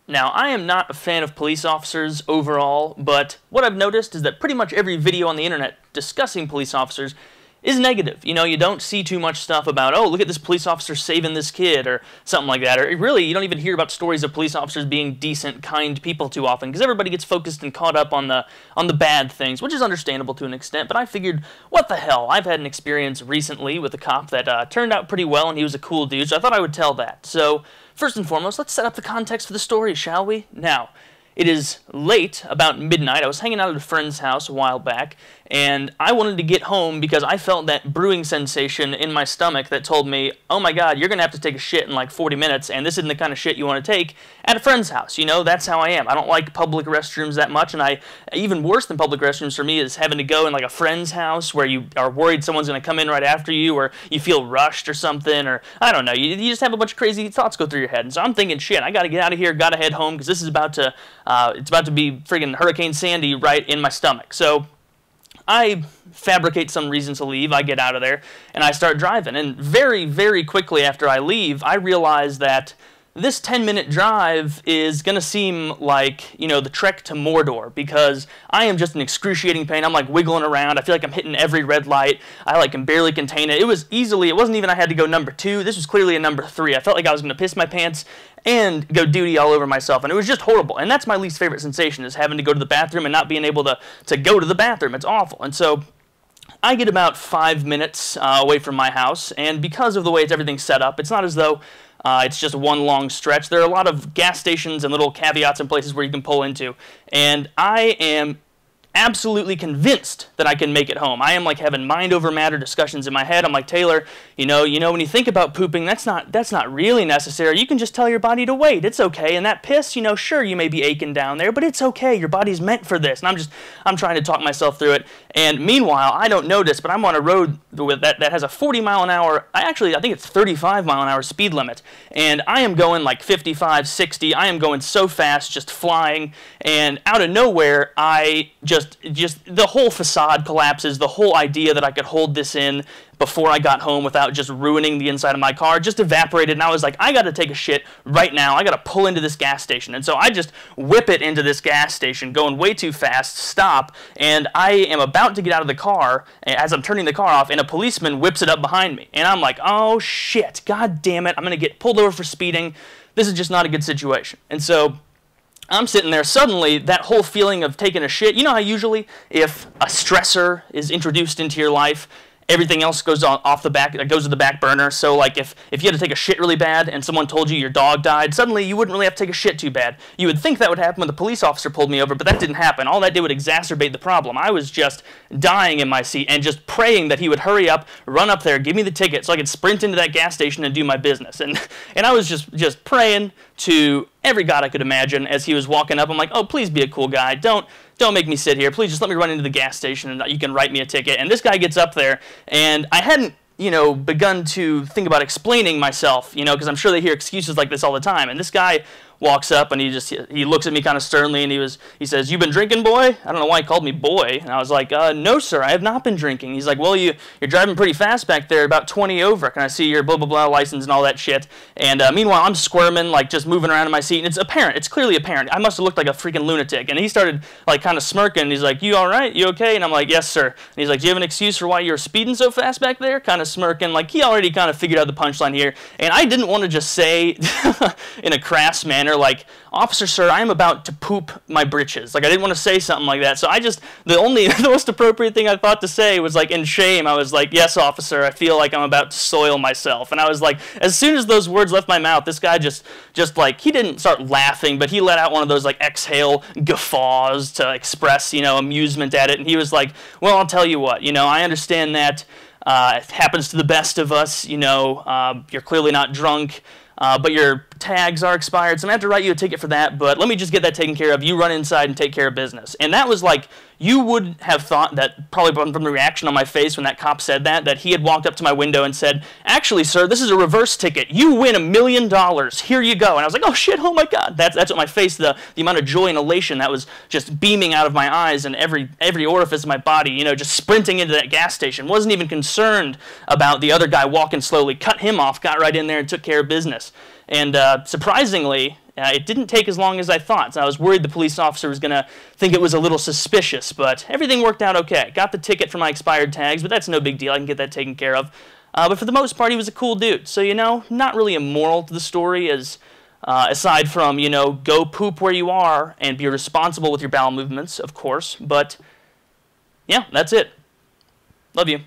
Now, I am not a fan of police officers overall, but what I've noticed is that pretty much every video on the internet discussing police officers is negative. You know, you don't see too much stuff about, oh, look at this police officer saving this kid, or something like that. Or really, you don't even hear about stories of police officers being decent, kind people too often, because everybody gets focused and caught up on the bad things, which is understandable to an extent. But I figured, what the hell? I've had an experience recently with a cop that turned out pretty well, and he was a cool dude, so I thought I would tell that. So, first and foremost, let's set up the context for the story, shall we? Now, it is late, about midnight. I was hanging out at a friend's house a while back, and I wanted to get home because I felt that brewing sensation in my stomach that told me, oh my god, you're going to have to take a shit in like 40 minutes, and this isn't the kind of shit you want to take at a friend's house. You know, that's how I am. I don't like public restrooms that much, and even worse than public restrooms for me is having to go in like a friend's house where you are worried someone's going to come in right after you, or you feel rushed or something, or I don't know. You just have a bunch of crazy thoughts go through your head, and so I'm thinking, shit, I got to get out of here, got to head home, because this is about to it's about to be friggin' Hurricane Sandy right in my stomach. So I fabricate some reason to leave. I get out of there, and I start driving. And very, very quickly after I leave, I realize that this 10-minute drive is going to seem like, you know, the trek to Mordor, because I am just in excruciating pain. I'm like wiggling around. I feel like I'm hitting every red light. I like can barely contain it. It wasn't even I had to go number 2. This was clearly a number 3. I felt like I was going to piss my pants and go duty all over myself, and it was just horrible. And that's my least favorite sensation, is having to go to the bathroom and not being able to go to the bathroom. It's awful. And so I get about 5 minutes away from my house, and because of the way everything's set up, it's not as though it's just one long stretch. There are a lot of gas stations and little caveats and places where you can pull into, and I am absolutely convinced that I can make it home. I am like having mind over matter discussions in my head. I'm like, Taylor, you know, when you think about pooping, that's not really necessary. You can just tell your body to wait. It's okay. And that piss, you know, sure, you may be aching down there, but it's okay. Your body's meant for this. And I'm trying to talk myself through it. And meanwhile, I don't notice, but I'm on a road that has a 40 mile an hour, I think it's 35 mile an hour speed limit. And I am going like 55, 60. I am going so fast, just flying. And out of nowhere, I just the whole facade collapses. The whole idea that I could hold this in before I got home without just ruining the inside of my car just evaporated, and I was like, I gotta take a shit right now. I gotta pull into this gas station. And so I just whip it into this gas station, going way too fast, stop, and I am about to get out of the car as I'm turning the car off, and a policeman whips it up behind me. And I'm like, oh shit, god damn it, I'm gonna get pulled over for speeding. This is just not a good situation. And so I'm sitting there, suddenly that whole feeling of taking a shit, you know how usually if a stressor is introduced into your life, everything else goes off the back, goes to the back burner. So like if you had to take a shit really bad and someone told you your dog died, suddenly you wouldn't really have to take a shit too bad. You would think that would happen when the police officer pulled me over, but that didn't happen. All that did would exacerbate the problem. I was just dying in my seat and just praying that he would hurry up, run up there, give me the ticket so I could sprint into that gas station and do my business. And I was just praying to every god I could imagine as he was walking up. I'm like, oh, please be a cool guy. Don't make me sit here. Please just let me run into the gas station and you can write me a ticket. And this guy gets up there, and I hadn't, you know, begun to think about explaining myself, you know, because I'm sure they hear excuses like this all the time. And this guy walks up and he looks at me kind of sternly, and he says, "You been drinking, boy?" I don't know why he called me boy. And I was like, "No, sir, I have not been drinking." He's like, "Well, you're driving pretty fast back there, about 20 over. Can I see your blah blah blah license and all that shit?" And meanwhile, I'm squirming, like just moving around in my seat, and it's clearly apparent. I must have looked like a freaking lunatic. And he started like kind of smirking. And he's like, "You all right? You okay?" And I'm like, "Yes, sir." And he's like, "Do you have an excuse for why you're speeding so fast back there?" Kind of smirking, like he already kind of figured out the punchline here. And I didn't want to just say in a crass manner like, "Officer, sir, I am about to poop my britches." Like, I didn't want to say something like that. So the most appropriate thing I thought to say was, like, in shame, I was like, "Yes, officer, I feel like I'm about to soil myself." And I was like, as soon as those words left my mouth, this guy just like, he didn't start laughing, but he let out one of those, like, exhale guffaws to express, you know, amusement at it. And he was like, "Well, I'll tell you what, you know, I understand that it happens to the best of us, you know, you're clearly not drunk, but your tags are expired, so I'm going to have to write you a ticket for that, but let me just get that taken care of. You run inside and take care of business." And that was like, you would have thought that, probably from the reaction on my face when that cop said that he had walked up to my window and said, "Actually, sir, this is a reverse ticket. You win $1 million. Here you go." And I was like, oh shit, oh my god. That's what my face, the amount of joy and elation that was just beaming out of my eyes and every orifice of my body, you know, just sprinting into that gas station. Wasn't even concerned about the other guy walking slowly. Cut him off, got right in there and took care of business. And surprisingly, It didn't take as long as I thought, so I was worried the police officer was going to think it was a little suspicious, but everything worked out okay. Got the ticket for my expired tags, but that's no big deal. I can get that taken care of. But for the most part, he was a cool dude. So, you know, not really a moral to the story, as aside from, you know, go poop where you are and be responsible with your bowel movements, of course. But, yeah, that's it. Love you.